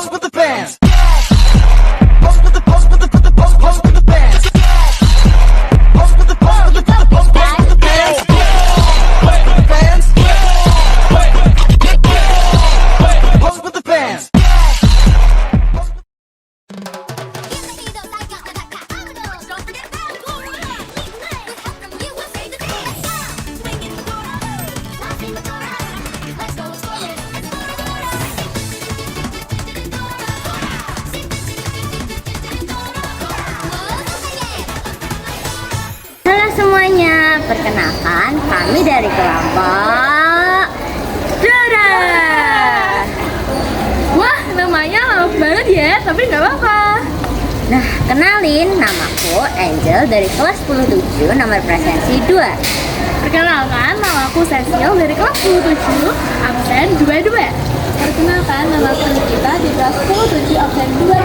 pose with the fans. Pose with the pose with the pose with the fans. Pose with the pose with the pose with the fans. Pose with the fans. Pose with the fans. Halo semuanya, perkenalkan kami dari kelompok Dora. Wah, namanya lama banget ya, tapi nggak apa-apa. Nah, kenalin, namaku Angel dari kelas 10-7, nomor presensi 2. Perkenalkan, namaku Cecil dari kelas 27, absen 22. Perkenalkan, nama aku Nikita di kelas 10-7, absen 22.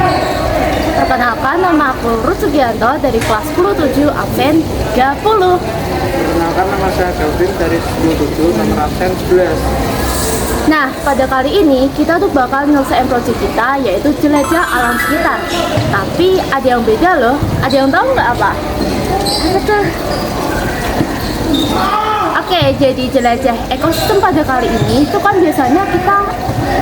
Perkenalkan, nama aku Ruth Sugianto dari kelas 10-7, absen 30. Perkenalkan, nama saya Kelvin dari 10-7, nomor absen 11. Nah, pada kali ini kita tuh bakal nyelesain proyek kita, yaitu jelajah alam sekitar. Tapi ada yang beda loh, ada yang tahu nggak apa? Apa tuh? Oke, jadi jelajah ekosistem pada kali ini itu kan biasanya kita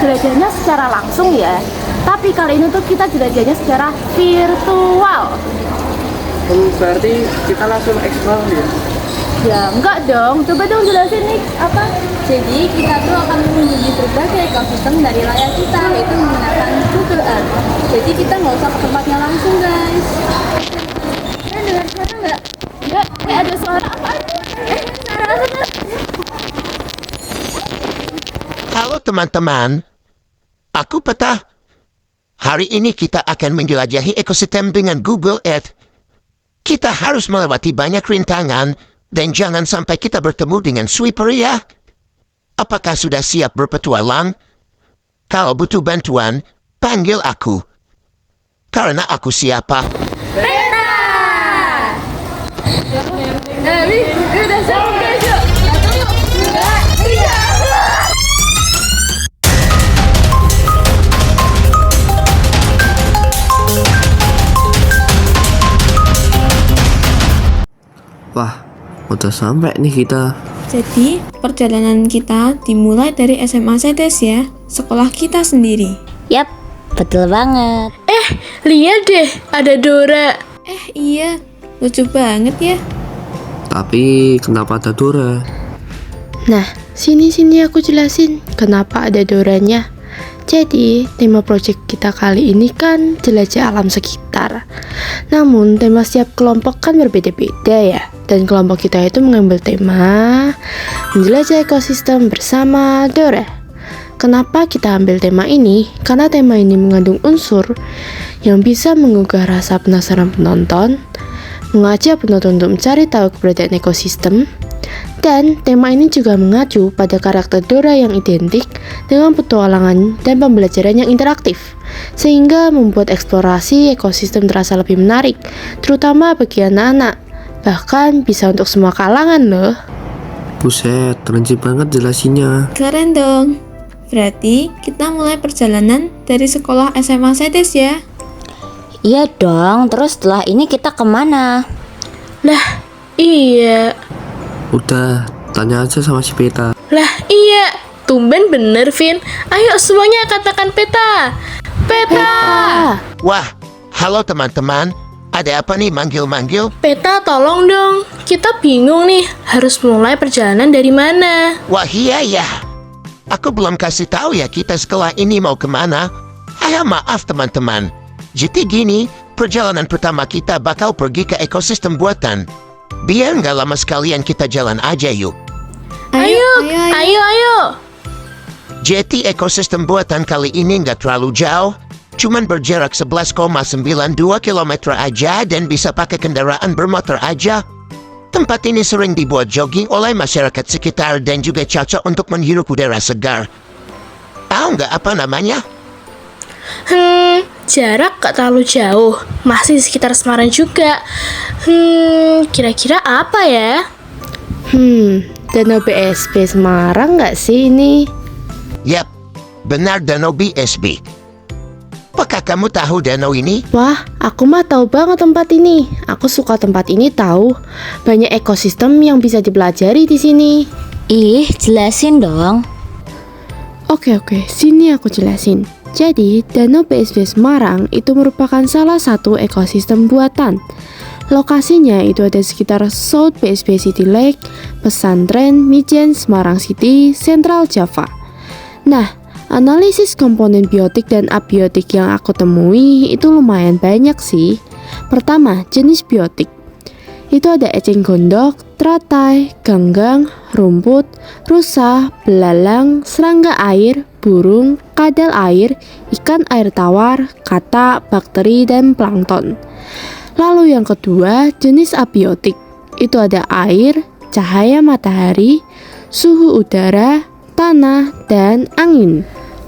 jelajahnya secara langsung ya. Tapi kali ini tuh kita jelajahnya secara virtual. Berarti kita langsung explore ya? Ya, enggak dong. Coba dong jelasin nih apa? Jadi, kita tuh akan mengunjungi berbagai ekosistem dari layar kita, yaitu menggunakan Google Earth. Jadi, kita nggak usah ke tempatnya langsung, guys. Kalian dengar suara nggak? Enggak, ada suara apa? Suara apa tuh? Halo teman-teman, aku Peta. Hari ini kita akan menjelajahi ekosistem dengan Google Earth. Kita harus melewati banyak rintangan dan jangan sampai kita bertemu dengan sweeper ya. Apakah sudah siap berpetualang? Kalau butuh bantuan, panggil aku. Karena aku siapa? Udah siap, guys, yuk. Satu, yuk. 2, 3. Wah, udah sampai nih kita. Jadi, perjalanan kita dimulai dari SMA Setes ya, sekolah kita sendiri. Yap, betul banget. Lihat deh, ada Dora. Iya, lucu banget ya. Tapi kenapa ada Dora? Nah, sini aku jelasin kenapa ada Doranya. Jadi, tema proyek kita kali ini kan jelajah alam sekitar. Namun, tema setiap kelompok kan berbeda-beda ya. Dan kelompok kita itu mengambil tema menjelajah ekosistem bersama Dora. Kenapa kita ambil tema ini? Karena tema ini mengandung unsur yang bisa menggugah rasa penasaran penonton, mengajak penonton untuk mencari tahu keberadaan ekosistem, dan tema ini juga mengacu pada karakter Dora yang identik dengan petualangan dan pembelajaran yang interaktif, sehingga membuat eksplorasi ekosistem terasa lebih menarik, terutama bagi anak-anak. Bahkan bisa untuk semua kalangan loh. Buset, rinci banget jelasinnya. Keren dong. Berarti kita mulai perjalanan dari sekolah SMA Setes ya. Iya dong, terus setelah ini kita kemana? Lah, iya. Udah, tanya aja sama si Peta. Lah, iya. Tumben bener, Vin. Ayo semuanya katakan peta. Peta. Wah, halo teman-teman. Ada apa nih manggil-manggil? Peta, tolong dong. Kita bingung nih, harus mulai perjalanan dari mana. Wah iya ya. Aku belum kasih tahu ya kita sekolah ini mau kemana. Maaf teman-teman. Jadi gini, perjalanan pertama kita bakal pergi ke ekosistem buatan. Biar nggak lama sekalian kita jalan aja yuk. Ayo. Jadi ekosistem buatan kali ini nggak terlalu jauh. Cuman berjarak 11,92 km aja dan bisa pakai kendaraan bermotor aja. Tempat ini sering dibuat jogging oleh masyarakat sekitar dan juga cocok untuk menghirup udara segar. Tahu nggak apa namanya? Jarak gak terlalu jauh. Masih sekitar Semarang juga. Kira-kira apa ya? Danau BSB Semarang nggak sih ini? Yap, benar Danau BSB. Apakah kamu tahu danau ini? Wah, aku mah tahu banget tempat ini. Aku suka tempat ini tahu. Banyak ekosistem yang bisa dipelajari di sini. Ih, jelasin dong. Oke, sini aku jelasin. Jadi, Danau BSD Semarang itu merupakan salah satu ekosistem buatan. Lokasinya itu ada sekitar South BSD City Lake, Pesantren, Mijen, Semarang City, Central Java. Nah, analisis komponen biotik dan abiotik yang aku temui itu lumayan banyak sih. Pertama, jenis biotik. Itu ada eceng gondok, teratai, ganggang, rumput, rusa, belalang, serangga air, burung, kadal air, ikan air tawar, kata, bakteri, dan plankton. Lalu yang kedua, jenis abiotik. Itu ada air, cahaya matahari, suhu udara, tanah, dan angin.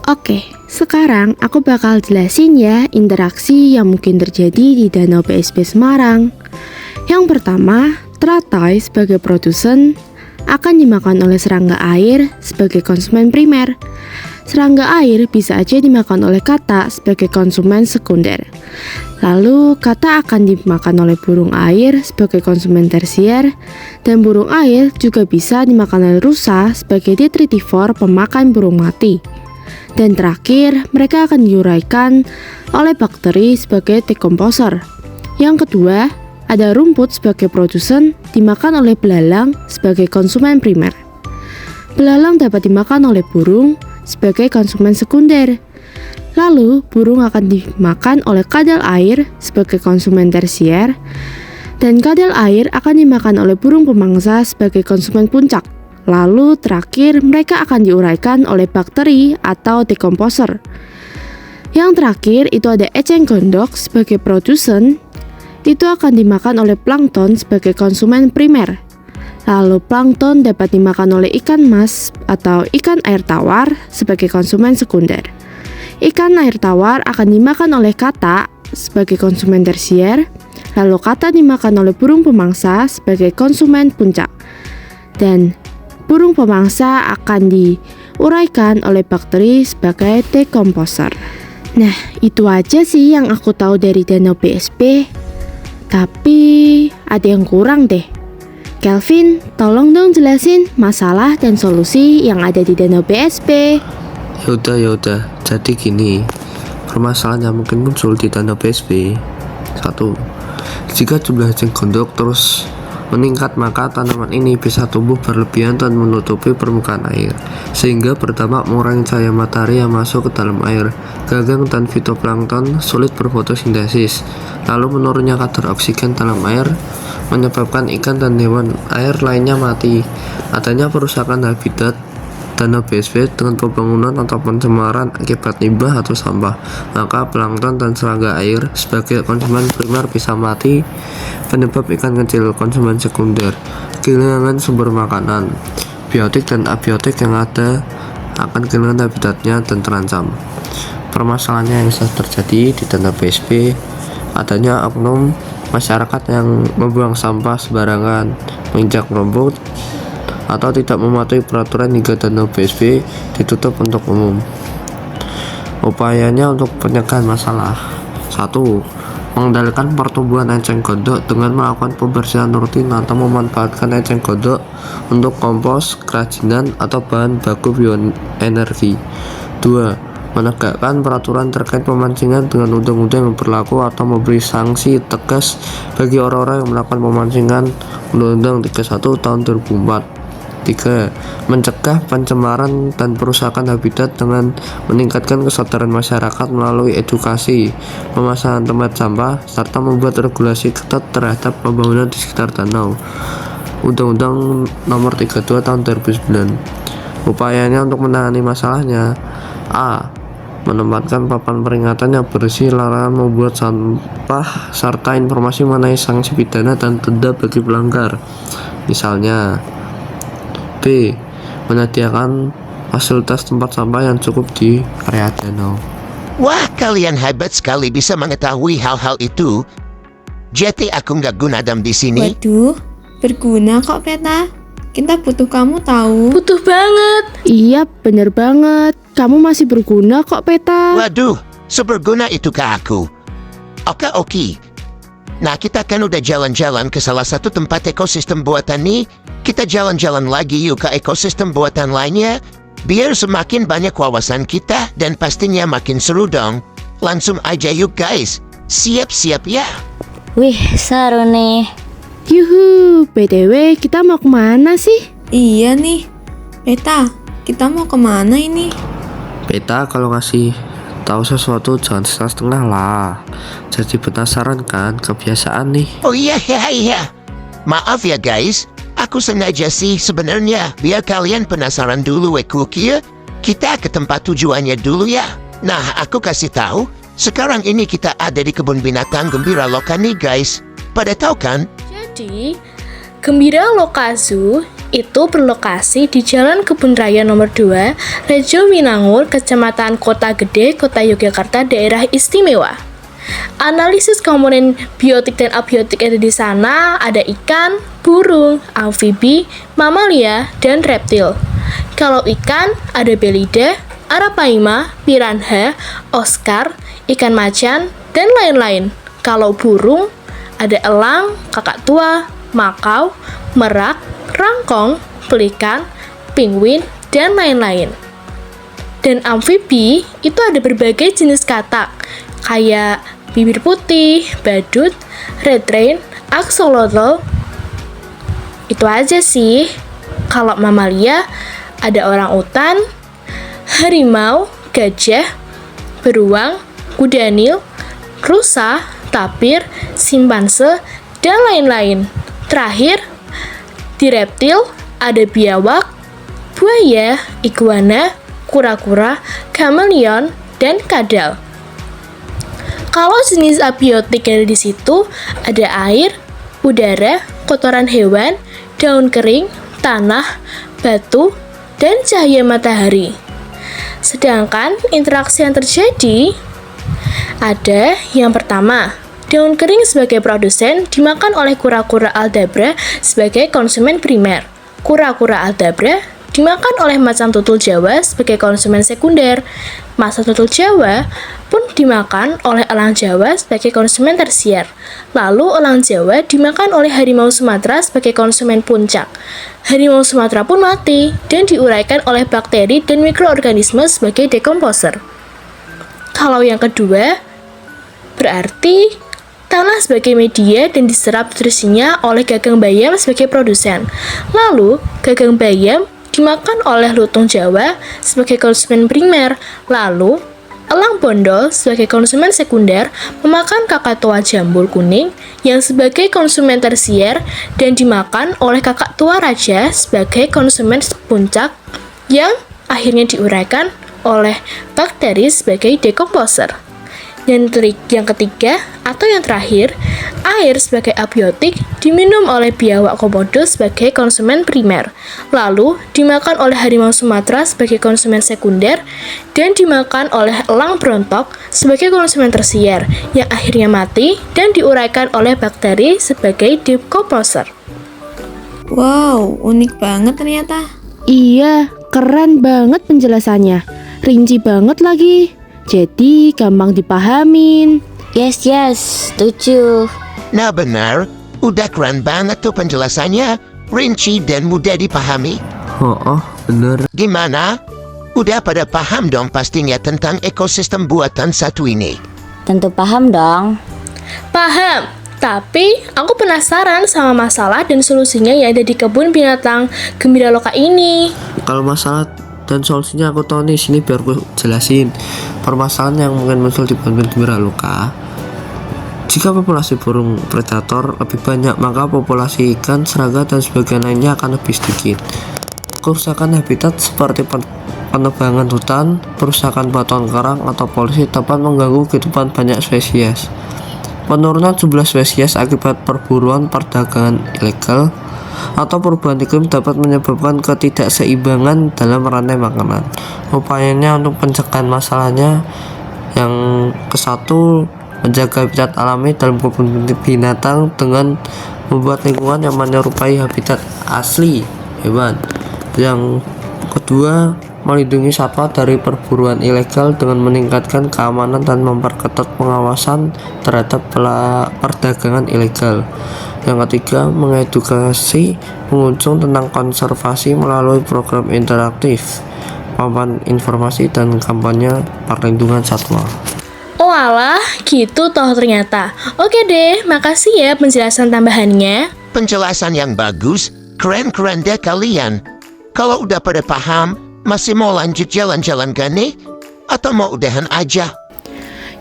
Oke, sekarang aku bakal jelasin ya interaksi yang mungkin terjadi di Danau BSD Semarang. Yang pertama, teratai sebagai produsen akan dimakan oleh serangga air sebagai konsumen primer. Serangga air bisa aja dimakan oleh kata sebagai konsumen sekunder. Lalu kata akan dimakan oleh burung air sebagai konsumen tersier, dan burung air juga bisa dimakan oleh rusa sebagai detritivor pemakan burung mati. Dan terakhir, mereka akan diuraikan oleh bakteri sebagai dekomposer. Yang kedua, ada rumput sebagai produsen dimakan oleh belalang sebagai konsumen primer. Belalang dapat dimakan oleh burung sebagai konsumen sekunder. Lalu, burung akan dimakan oleh kadal air sebagai konsumen tersier, dan kadal air akan dimakan oleh burung pemangsa sebagai konsumen puncak. Lalu terakhir, mereka akan diuraikan oleh bakteri atau dekomposer. Yang terakhir itu ada eceng gondok sebagai produsen. Itu akan dimakan oleh plankton sebagai konsumen primer. Lalu plankton dapat dimakan oleh ikan mas atau ikan air tawar sebagai konsumen sekunder. Ikan air tawar akan dimakan oleh kata sebagai konsumen tersier. Lalu kata dimakan oleh burung pemangsa sebagai konsumen puncak. Dan burung pemangsa akan diuraikan oleh bakteri sebagai dekomposer. Nah, itu aja sih yang aku tahu dari Danau BSD. Tapi ada yang kurang deh. Kelvin, tolong dong jelasin masalah dan solusi yang ada di Danau BSD. Yaudah. Jadi gini, permasalahan yang mungkin muncul di Danau BSD. 1. Jika jumlah eceng gondok terus meningkat, maka tanaman ini bisa tumbuh berlebihan dan menutupi permukaan air, sehingga berdampak mengurangi cahaya matahari yang masuk ke dalam air. Ganggang dan fitoplankton sulit berfotosintesis. Lalu menurunnya kadar oksigen dalam air menyebabkan ikan dan hewan air lainnya mati. Adanya perusakan habitat Danau BSD dengan pembangunan atau pencemaran akibat limbah atau sampah, maka plankton dan serangga air sebagai konsumen primer bisa mati. Penyebab ikan kecil konsumen sekunder, kehilangan sumber makanan, biotik dan abiotik yang ada akan kehilangan habitatnya dan terancam. Permasalahannya yang bisa terjadi di Danau BSD, adanya oknum masyarakat yang membuang sampah sembarangan, menginjak rumput, atau tidak mematuhi peraturan hingga Danau BSD ditutup untuk umum. Upayanya untuk pencegahan masalah: 1. Mengendalikan pertumbuhan eceng gondok dengan melakukan pembersihan rutin atau memanfaatkan eceng gondok untuk kompos, kerajinan, atau bahan baku bioenergi. 2. Menegakkan peraturan terkait pemancingan dengan undang-undang yang berlaku atau memberi sanksi tegas bagi orang-orang yang melakukan pemancingan Undang-Undang 31 tahun 2004. 3. Mencegah pencemaran dan perusakan habitat dengan meningkatkan kesadaran masyarakat melalui edukasi, pemasangan tempat sampah, serta membuat regulasi ketat terhadap pembangunan di sekitar danau. Undang-Undang Nomor 32 Tahun 2009. Upayanya untuk menangani masalahnya: A. Menempatkan papan peringatan yang bersih, larangan membuat sampah, serta informasi mengenai sanksi pidana dan denda bagi pelanggar. Misalnya, B. Menyediakan fasilitas tempat sampah yang cukup di area danau. Wah, kalian hebat sekali bisa mengetahui hal-hal itu. Jadi aku nggak guna di sini. Waduh, berguna kok Peta. Kita butuh kamu tahu. Butuh banget. Iya, bener banget. Kamu masih berguna kok, Peta. Waduh, seberguna itu ke aku. Oke. Nah, kita kan udah jalan-jalan ke salah satu tempat ekosistem buatan nih. Kita jalan-jalan lagi yuk ke ekosistem buatan lainnya. Biar semakin banyak wawasan kita dan pastinya makin seru dong. Langsung aja yuk guys. Siap-siap ya. Wih, seru nih. Yuhu, BTW kita mau kemana sih? Iya nih. Peta, kita mau kemana ini? Peta kalau ngasih tahu sesuatu jangan setengah-setengah lah. Jadi penasaran kan, kebiasaan nih. Oh iya. Maaf ya guys. Aku sengaja sih sebenarnya biar kalian penasaran dulu ya. Kita ke tempat tujuannya dulu ya. Nah, aku kasih tahu. Sekarang ini kita ada di kebun binatang Gembira Loka nih guys. Pada tahu kan? Jadi, Gembira Loka Zoo itu berlokasi di Jalan Kebun Raya nomor 2, Rejo Winangun, Kecamatan Kota Gede, Kota Yogyakarta, Daerah Istimewa. Analisis komponen biotik dan abiotik ada di sana ada ikan, burung, amfibi, mamalia, dan reptil. Kalau ikan ada belida, arapaima, piranha, oscar, ikan macan, dan lain-lain. Kalau burung ada elang, kakak tua, makau, merak, rangkong, pelikan, penguin, dan lain-lain. Dan amfibi itu ada berbagai jenis katak, kayak bibir putih, badut, red rain, axolotl. Itu aja sih. Kalau mamalia ada orang utan, harimau, gajah, beruang, kuda nil, rusa, tapir, simpanse, dan lain-lain. Terakhir, di reptil ada biawak, buaya, iguana, kura-kura, kameleon, dan kadal. Kalau jenis abiotik yang ada di situ ada air, udara, kotoran hewan, daun kering, tanah, batu, dan cahaya matahari. Sedangkan interaksi yang terjadi ada yang pertama, daun kering sebagai produsen dimakan oleh kura-kura aldabra sebagai konsumen primer. Kura-kura aldabra dimakan oleh macan tutul Jawa sebagai konsumen sekunder. Macan tutul Jawa pun dimakan oleh elang Jawa sebagai konsumen tersier. Lalu elang Jawa dimakan oleh harimau Sumatera sebagai konsumen puncak. Harimau Sumatera pun mati dan diuraikan oleh bakteri dan mikroorganisme sebagai dekomposer. Kalau yang kedua, berarti tanah sebagai media dan diserap nutrisinya oleh gagang bayam sebagai produsen. Lalu, gagang bayam dimakan oleh lutung Jawa sebagai konsumen primer. Lalu, elang bondol sebagai konsumen sekunder memakan kakak tua jambul kuning yang sebagai konsumen tersier dan dimakan oleh kakak tua raja sebagai konsumen puncak yang akhirnya diuraikan oleh bakteri sebagai dekomposer. Dan yang ketiga atau yang terakhir, air sebagai abiotik diminum oleh biawak komodo sebagai konsumen primer, lalu dimakan oleh harimau Sumatera sebagai konsumen sekunder, dan dimakan oleh elang brontok sebagai konsumen tersier, yang akhirnya mati dan diuraikan oleh bakteri sebagai dekomposer. Wow, unik banget ternyata. Iya, keren banget penjelasannya. Rinci banget lagi. Jadi gampang dipahamin. Yes, setuju. Nah benar, udah keren banget tuh penjelasannya. Rinci dan mudah dipahami. Oh, bener. Gimana? Udah pada paham dong pastinya tentang ekosistem buatan satu ini? Tentu paham dong. Paham, tapi aku penasaran sama masalah dan solusinya yang ada di kebun binatang Gembira Loka ini. Kalau masalah dan solusinya aku tahu nih, sini biar aku jelasin. Permasalahan yang mungkin muncul di Gembira Loka, jika populasi burung predator lebih banyak, maka populasi ikan, serangga, dan sebagian lainnya akan lebih sedikit. Kerusakan habitat seperti penebangan hutan, perusakan batuan karang, atau polusi dapat mengganggu kehidupan banyak spesies. Penurunan jumlah spesies akibat perburuan, perdagangan ilegal, atau perubahan iklim dapat menyebabkan ketidakseimbangan dalam rantai makanan. Upayanya untuk pencegahan masalahnya yang ke-1, menjaga habitat alami dalam kebun binatang dengan membuat lingkungan yang menyerupai habitat asli hewan. Yang kedua, melindungi satwa dari perburuan ilegal dengan meningkatkan keamanan dan memperketat pengawasan terhadap perdagangan ilegal. Yang ketiga, mengedukasi pengunjung tentang konservasi melalui program interaktif, papan informasi, dan kampanye perlindungan satwa. Oh alah, gitu toh ternyata. Oke deh, makasih ya penjelasan tambahannya. Penjelasan yang bagus, keren-keren deh kalian. Kalau udah pada paham, masih mau lanjut jalan-jalan gak nih? Atau mau udahan aja?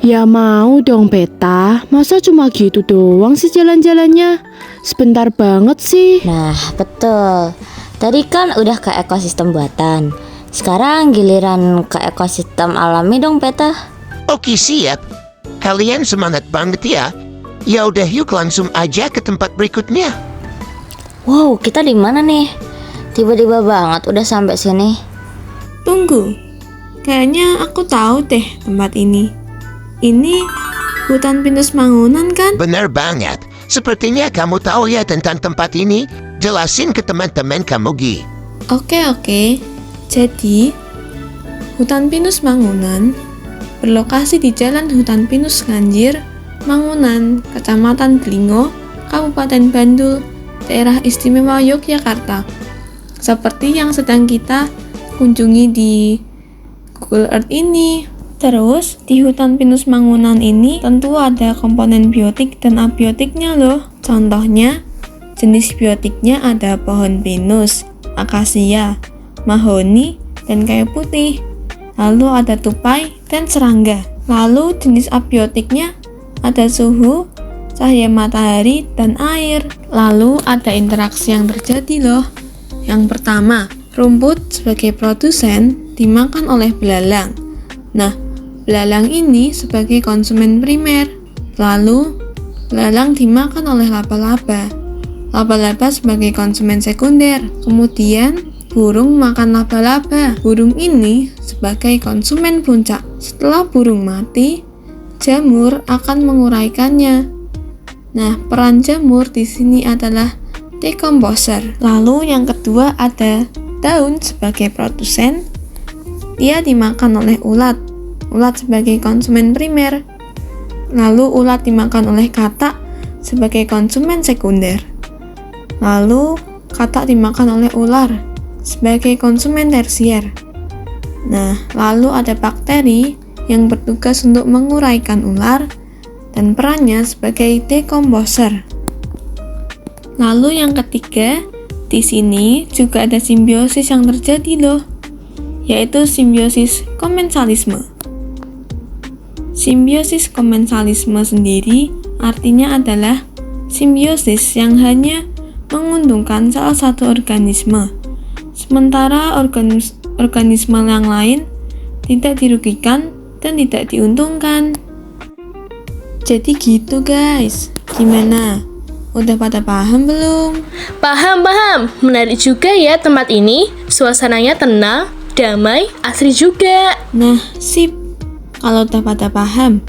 Ya mau dong Beta, masa cuma gitu doang sih jalan-jalannya? Sebentar banget sih. Nah, betul. Tadi kan udah ke ekosistem buatan. Sekarang giliran ke ekosistem alami dong, Peta. Oke, siap. Kalian semangat banget ya. Ya udah yuk langsung aja ke tempat berikutnya. Wow, kita di mana nih? Tiba-tiba banget udah sampai sini. Tunggu, kayaknya aku tahu deh tempat ini. Ini hutan pinus Mangunan kan? Bener banget. Sepertinya kamu tahu ya tentang tempat ini. Jelasin ke teman-teman kamu, Gi. Oke. Jadi, hutan pinus Mangunan berlokasi di Jalan Hutan Pinus Nganjir, Mangunan, Kecamatan Delingo, Kabupaten Bandul, Daerah Istimewa Yogyakarta. Seperti yang sedang kita kunjungi di Google Earth ini. Terus, di hutan pinus Mangunan ini tentu ada komponen biotik dan abiotiknya loh. Contohnya, jenis biotiknya ada pohon pinus, akasia, mahoni, dan kayu putih. Lalu ada tupai dan serangga. Lalu jenis abiotiknya ada suhu, cahaya matahari, dan air. Lalu ada interaksi yang terjadi loh. Yang pertama, rumput sebagai produsen dimakan oleh belalang. Nah, belalang ini sebagai konsumen primer. Lalu, belalang dimakan oleh laba-laba. Laba-laba sebagai konsumen sekunder. Kemudian, burung makan laba-laba. Burung ini sebagai konsumen puncak. Setelah burung mati, jamur akan menguraikannya. Nah, peran jamur di sini adalah decomposer. Lalu yang kedua ada daun sebagai produsen. Dia dimakan oleh ulat. Ulat sebagai konsumen primer. Lalu ulat dimakan oleh katak sebagai konsumen sekunder. Lalu katak dimakan oleh ular sebagai konsumen tersier. Nah, lalu ada bakteri yang bertugas untuk menguraikan ular dan perannya sebagai decomposer. Lalu yang ketiga, di sini juga ada simbiosis yang terjadi loh, yaitu simbiosis komensalisme. Simbiosis komensalisme sendiri artinya adalah simbiosis yang hanya menguntungkan salah satu organisme, sementara organisme yang lain tidak dirugikan dan tidak diuntungkan. Jadi gitu guys, gimana? Udah pada paham belum? Paham. Menarik juga ya tempat ini. Suasananya tenang, damai, asri juga. Nah, sip. Kalau udah pada paham.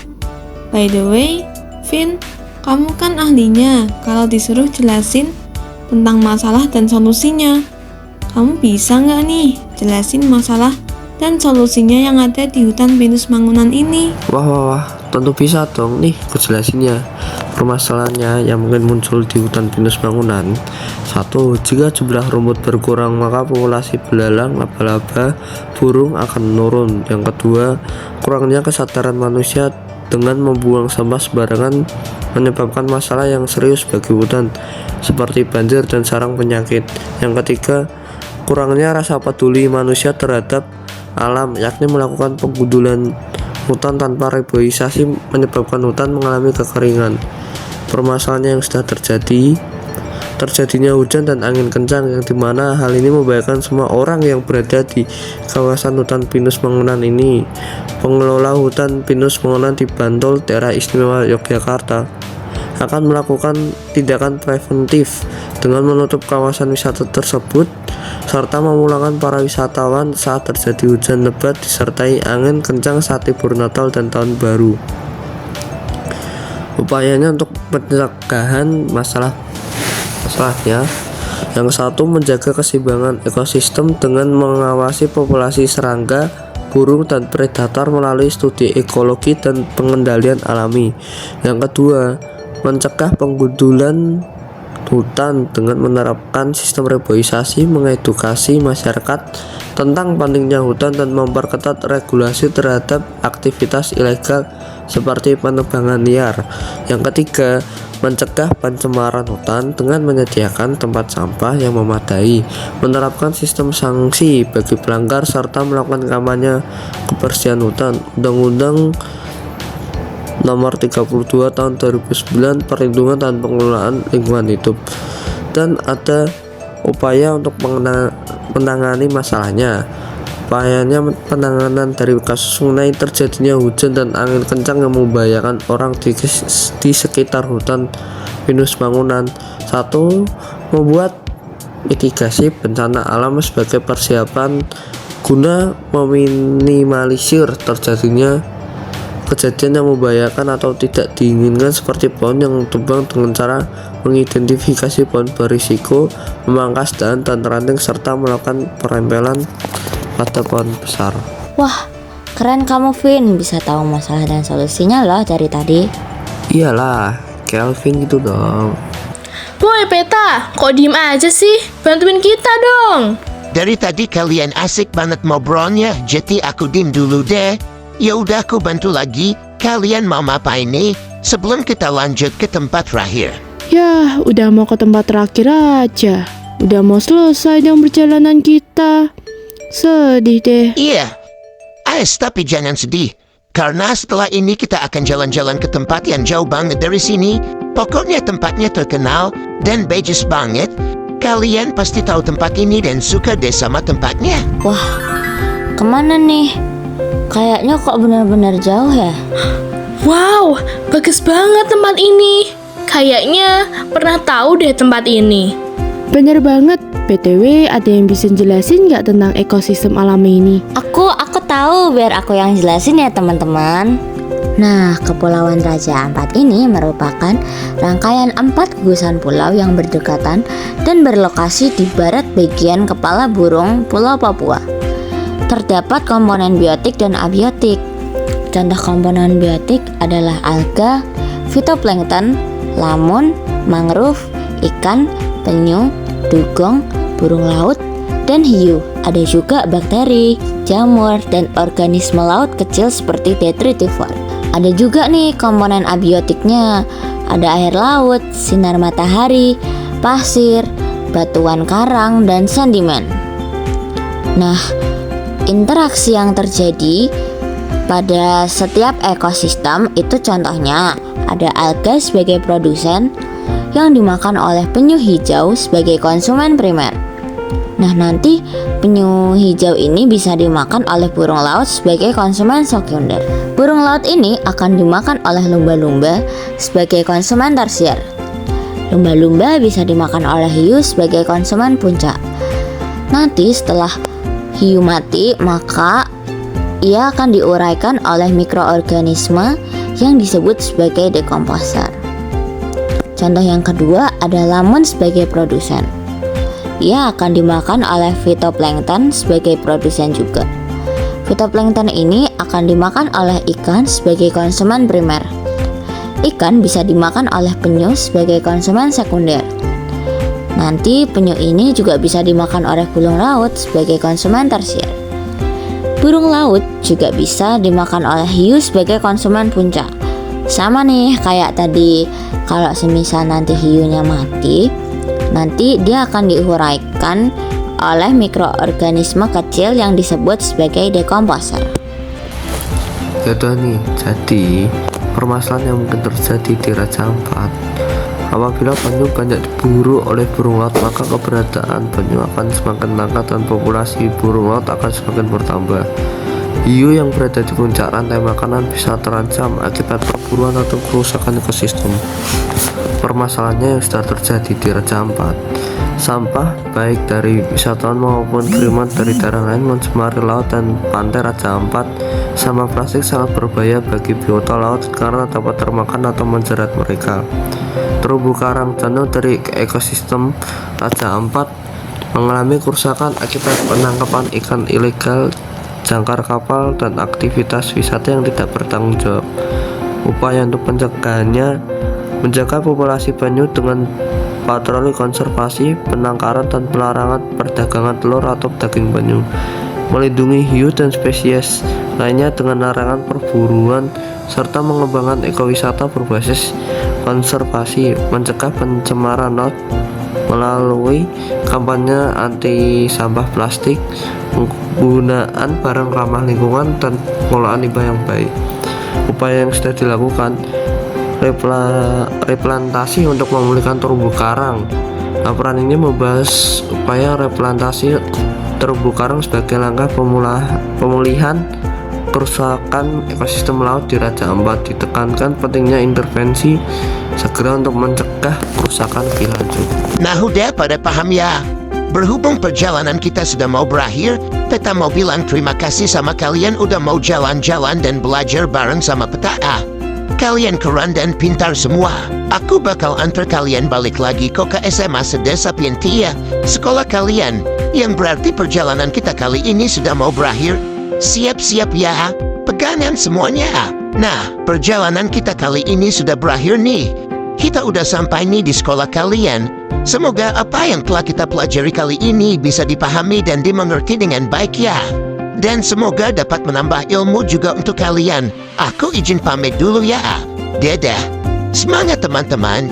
By the way, Vin, kamu kan ahlinya kalau disuruh jelasin tentang masalah dan solusinya. Kamu bisa nggak nih jelasin masalah dan solusinya yang ada di hutan pinus Mangunan ini? Wah, tentu bisa dong nih aku jelasinnya. Permasalahannya yang mungkin muncul di hutan pinus Mangunan. 1. Jika jumlah rumput berkurang maka populasi belalang, laba-laba, burung akan menurun. Yang kedua, kurangnya kesadaran manusia dengan membuang sampah sembarangan menyebabkan masalah yang serius bagi hutan seperti banjir dan sarang penyakit. Yang ketiga, kurangnya rasa peduli manusia terhadap alam, yakni melakukan penggundulan hutan tanpa reboisasi menyebabkan hutan mengalami kekeringan. Permasalahan yang sudah terjadinya hujan dan angin kencang, yang dimana hal ini membahayakan semua orang yang berada di kawasan hutan pinus Mangunan ini. Pengelola hutan pinus Mangunan di Bantul, Daerah Istimewa Yogyakarta akan melakukan tindakan preventif dengan menutup kawasan wisata tersebut serta memulangkan para wisatawan saat terjadi hujan lebat disertai angin kencang saat libur Natal dan Tahun Baru. Upayanya untuk pencegahan masalahnya Yang satu, menjaga keseimbangan ekosistem dengan mengawasi populasi serangga, burung, dan predator melalui studi ekologi dan pengendalian alami. Yang kedua, mencegah penggundulan hutan dengan menerapkan sistem reboisasi, mengedukasi masyarakat tentang pentingnya hutan dan memperketat regulasi terhadap aktivitas ilegal seperti penebangan liar. Yang ketiga, mencegah pencemaran hutan dengan menyediakan tempat sampah yang memadai, menerapkan sistem sanksi bagi pelanggar, serta melakukan kampanye kebersihan hutan. Undang-Undang Nomor 32 Tahun 2009 Perlindungan dan Pengelolaan Lingkungan Hidup, dan ada upaya untuk menangani masalahnya. Upayanya penanganan dari kasus mengenai terjadinya hujan dan angin kencang yang membahayakan orang di sekitar hutan pinus bangunan. 1. Membuat mitigasi bencana alam sebagai persiapan guna meminimalisir terjadinya kejadian yang membahayakan atau tidak diinginkan, seperti pohon yang tumbang, dengan cara mengidentifikasi pohon berisiko, memangkas dahan dan ranting, serta melakukan perempelan pada pohon besar. Wah, keren kamu Vin, bisa tahu masalah dan solusinya loh dari tadi. Iyalah, Kelvin gitu dong. Woi Peta, kok diem aja sih? Bantuin kita dong. Dari tadi kalian asik banget ngobrolnya, jadi aku dim dulu deh. Ya udah, aku bantu lagi. Kalian mau apa ini? Sebelum kita lanjut ke tempat terakhir. Yah, udah mau ke tempat terakhir aja. Udah mau selesai dong perjalanan kita. Sedih deh. Iya, tapi jangan sedih. Karena setelah ini kita akan jalan-jalan ke tempat yang jauh banget dari sini. Pokoknya tempatnya terkenal dan bagus banget. Kalian pasti tahu tempat ini dan suka deh sama tempatnya. Wah, kemana nih? Kayaknya kok benar-benar jauh ya. Wow, bagus banget tempat ini. Kayaknya pernah tahu deh tempat ini. Bener banget. BTW, ada yang bisa jelasin nggak tentang ekosistem alami ini? Aku tahu, biar aku yang jelasin ya teman-teman. Nah, Kepulauan Raja Ampat ini merupakan rangkaian 4 gugusan pulau yang berdekatan dan berlokasi di barat bagian kepala burung Pulau Papua. Terdapat komponen biotik dan abiotik. Contoh komponen biotik adalah alga, fitoplankton, lamun, mangrove, ikan, penyu, dugong, burung laut, dan hiu. Ada juga bakteri, jamur, dan organisme laut kecil seperti detritivore. Ada juga nih komponen abiotiknya. Ada air laut, sinar matahari, pasir, batuan karang, dan sedimen. Nah, interaksi yang terjadi pada setiap ekosistem itu contohnya ada alga sebagai produsen yang dimakan oleh penyu hijau sebagai konsumen primer. Nah, nanti penyu hijau ini bisa dimakan oleh burung laut sebagai konsumen sekunder. Burung laut ini akan dimakan oleh lumba-lumba sebagai konsumen tersier. Lumba-lumba bisa dimakan oleh hiu sebagai konsumen puncak. Nanti setelah hiu mati, maka ia akan diuraikan oleh mikroorganisme yang disebut sebagai dekomposer. Contoh yang kedua ada lamun sebagai produsen. Ia akan dimakan oleh fitoplankton sebagai produsen juga. Fitoplankton ini akan dimakan oleh ikan sebagai konsumen primer. Ikan bisa dimakan oleh penyu sebagai konsumen sekunder. Nanti penyu ini juga bisa dimakan oleh burung laut sebagai konsumen tersier. Burung laut juga bisa dimakan oleh hiu sebagai konsumen puncak. Sama nih kayak tadi, kalau semisal nanti hiunya mati, nanti dia akan diuraikan oleh mikroorganisme kecil yang disebut sebagai dekomposer. Yaudah nih, jadi permasalahan yang mungkin terjadi di Raja Ampat, apabila penyu banyak diburu oleh burung laut, maka keberadaan penyu akan semakin langka dan populasi burung laut akan semakin bertambah. Hiu yang berada di puncak rantai makanan bisa terancam akibat perburuan atau kerusakan ekosistem. Permasalahannya yang sudah terjadi di Raja Ampat, sampah baik dari wisatawan maupun kiriman dari daerah lain mencemari laut dan pantai Raja Ampat Sampah plastik sangat berbahaya bagi biota laut karena dapat termakan atau menjerat mereka. Terumbu karang jenuh dari ekosistem Raja Ampat mengalami kerusakan akibat penangkapan ikan ilegal, jangkar kapal, dan aktivitas wisata yang tidak bertanggung jawab. Upaya untuk pencegahannya menjaga populasi penyu dengan patroli konservasi, penangkaran, dan pelarangan perdagangan telur atau daging penyu, melindungi hiu dan spesies lainnya dengan larangan perburuan, serta mengembangkan ekowisata berbasis konservasi, mencegah pencemaran laut melalui kampanye anti sampah plastik, penggunaan barang ramah lingkungan, dan pengelolaan limbah yang baik. Upaya yang sudah dilakukan, replantasi untuk memulihkan terumbu karang. Laporan ini membahas upaya replantasi terumbu karang sebagai langkah pemulihan kerusakan ekosistem laut di Raja Ampat. Ditekankan pentingnya intervensi segera untuk mencegah kerusakan lebih lanjut. Nah udah pada paham ya? Berhubung perjalanan kita sudah mau berakhir, Peta mau bilang terima kasih sama kalian udah mau jalan-jalan dan belajar bareng sama Peta. Kalian keren dan pintar semua. Aku bakal antar kalian balik lagi kok ke SMA Sedesa Pientia, sekolah kalian, yang berarti perjalanan kita kali ini sudah mau berakhir. Siap-siap ya, pegangan semuanya. Nah, perjalanan kita kali ini sudah berakhir nih. Kita udah sampai nih di sekolah kalian. Semoga apa yang telah kita pelajari kali ini bisa dipahami dan dimengerti dengan baik ya. Dan semoga dapat menambah ilmu juga untuk kalian. Aku izin pamit dulu ya. Dadah. Semangat teman-teman.